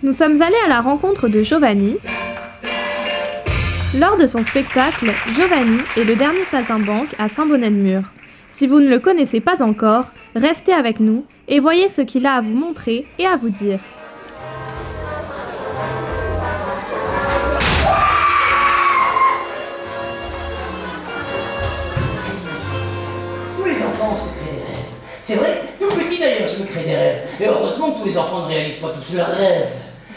Nous sommes allés à la rencontre de Giovanni. Lors de son spectacle, Giovanni est le dernier saltimbanque à Saint-Bonnet-de-Mur. Si vous ne le connaissez pas encore, restez avec nous et voyez ce qu'il a à vous montrer et à vous dire. Tous les enfants se créent des rêves. C'est vrai, tout petit d'ailleurs, je me crée des rêves. Et heureusement que tous les enfants ne réalisent pas tous leurs rêves.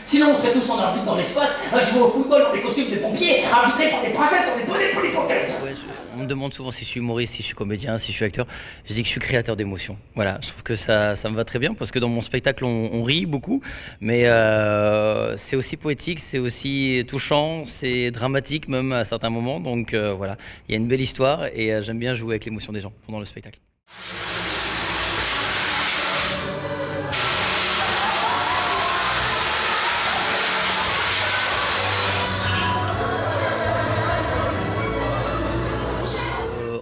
Sinon, on serait tous en orbite dans l'espace, à jouer au football dans des costumes de pompiers, arbitrés par des princesses sur des bonnets pour les pockets. Ouais, on me demande souvent si je suis humoriste, si je suis comédien, si je suis acteur. Je dis que je suis créateur d'émotions. Voilà, je trouve que ça me va très bien parce que dans mon spectacle, on rit beaucoup, mais c'est aussi poétique, c'est aussi touchant, c'est dramatique même à certains moments. Donc voilà, il y a une belle histoire et j'aime bien jouer avec l'émotion des gens pendant le spectacle.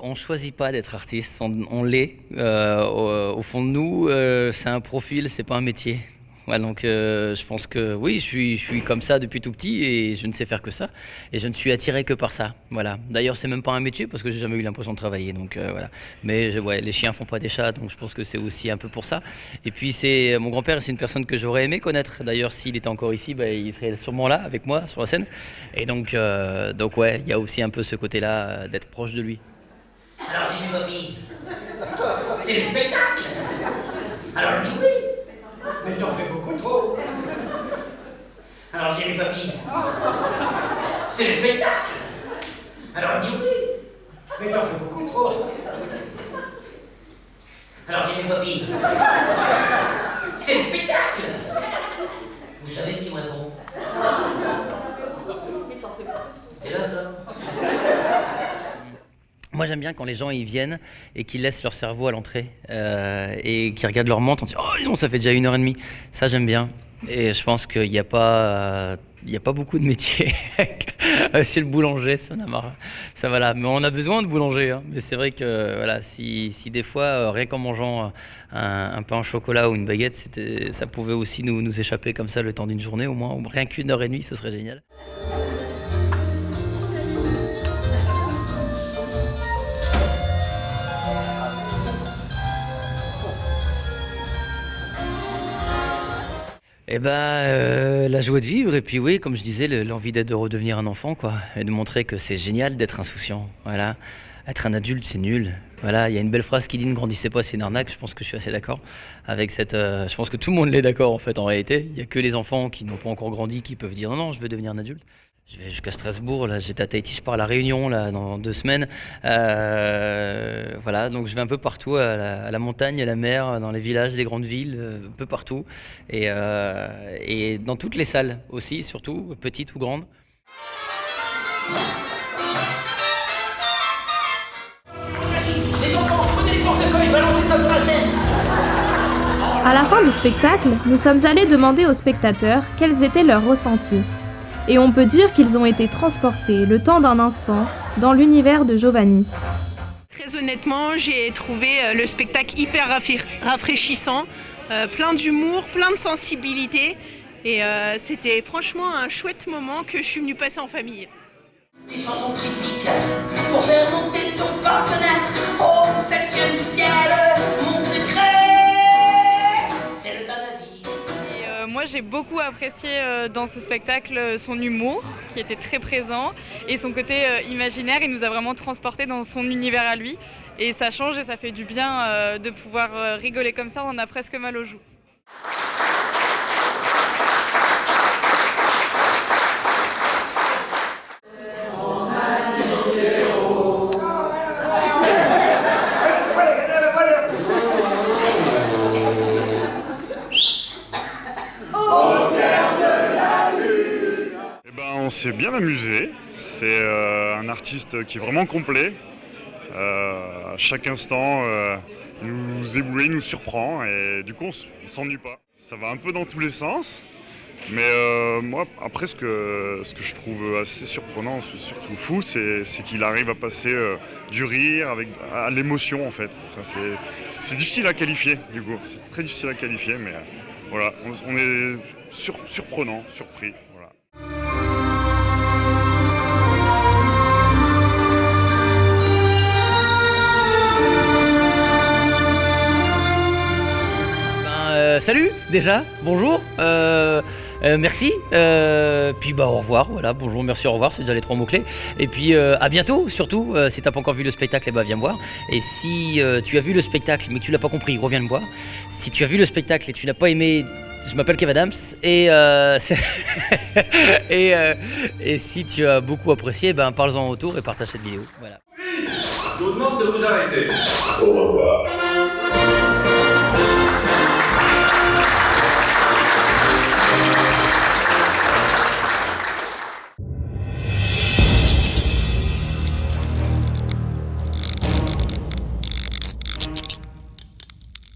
On choisit pas d'être artiste, on l'est. Au fond de nous, c'est un profil, c'est pas un métier. Voilà, donc je pense que oui, je suis comme ça depuis tout petit et je ne sais faire que ça. Et je ne suis attiré que par ça. Voilà. D'ailleurs, c'est même pas un métier parce que j'ai jamais eu l'impression de travailler. Donc voilà. Mais ouais, les chiens font pas des chats, donc je pense que c'est aussi un peu pour ça. Et puis c'est mon grand-père, c'est une personne que j'aurais aimé connaître. D'ailleurs, s'il était encore ici, il serait sûrement là avec moi sur la scène. Et donc ouais, il y a aussi un peu ce côté-là d'être proche de lui. Alors j'ai dit, papy, c'est le spectacle. Alors je dis oui. Mais t'en fais beaucoup trop. Alors j'ai dit, papy, c'est le spectacle. Alors je dis oui. Mais t'en fais beaucoup trop. Alors j'ai dit, papy, c'est le spectacle. Vous savez ce qu'il me répond? Mais t'en fais pas. T'es là, toi? Moi j'aime bien quand les gens ils viennent et qu'ils laissent leur cerveau à l'entrée et qu'ils regardent leur montre en disant « Oh non, ça fait déjà 1h30 ». Ça j'aime bien et je pense qu'il n'y a pas beaucoup de métiers chez le boulanger, ça voilà. Mais on a besoin de boulanger, hein. Mais c'est vrai que voilà, si des fois, rien qu'en mangeant un pain au chocolat ou une baguette, ça pouvait aussi nous échapper comme ça le temps d'une journée au moins, ou rien qu'1h30, ce serait génial. Eh ben, la joie de vivre et puis oui, comme je disais, l'envie de redevenir un enfant, quoi, et de montrer que c'est génial d'être insouciant. Voilà, être un adulte, c'est nul. Voilà, il y a une belle phrase qui dit ne grandissez pas, c'est une arnaque. Je pense que je suis assez d'accord avec cette. Je pense que tout le monde l'est d'accord en fait. En réalité, il y a que les enfants qui n'ont pas encore grandi qui peuvent dire non, non, je veux devenir un adulte. Je vais jusqu'à Strasbourg, là, j'étais à Tahiti, je pars à La Réunion là, dans 2 semaines. Voilà, donc je vais un peu partout, à la montagne, à la mer, dans les villages, les grandes villes, un peu partout. Et dans toutes les salles aussi, surtout, petites ou grandes. Les enfants, prenez les portefeuilles, balancez ça sur la scène. À la fin du spectacle, nous sommes allés demander aux spectateurs quels étaient leurs ressentis. Et on peut dire qu'ils ont été transportés, le temps d'un instant, dans l'univers de Giovanni. Très honnêtement, j'ai trouvé le spectacle hyper rafraîchissant, plein d'humour, plein de sensibilité. Et c'était franchement un chouette moment que je suis venue passer en famille. Des chansons typiques pour faire monter ton partenaire au 7e ciel. Mon secret, c'est l'euthanasie. Moi j'ai beaucoup apprécié dans ce spectacle son humour qui était très présent et son côté imaginaire. Il nous a vraiment transportés dans son univers à lui et ça change et ça fait du bien de pouvoir rigoler comme ça, on a presque mal aux joues. On s'est bien amusé, c'est un artiste qui est vraiment complet, à chaque instant il nous éblouit, il nous surprend et du coup on s'ennuie pas. Ça va un peu dans tous les sens, mais moi après ce que je trouve assez surprenant, surtout fou, c'est qu'il arrive à passer du rire à l'émotion en fait. C'est difficile à qualifier du coup, c'est très difficile à qualifier mais Voilà, on est surprenant, surpris. Voilà. Salut déjà, bonjour, merci, puis bah au revoir, voilà, bonjour, merci, au revoir, c'est déjà les 3 mots-clés. Et puis à bientôt, surtout, si t'as pas encore vu le spectacle, eh bah viens me voir. Et si tu as vu le spectacle mais que tu l'as pas compris, reviens me voir. Si tu as vu le spectacle et tu n'as pas aimé, je m'appelle Kev Adams et, et si tu as beaucoup apprécié, ben parle-en autour et partage cette vidéo, voilà. Je vous demande de vous arrêter. Au revoir.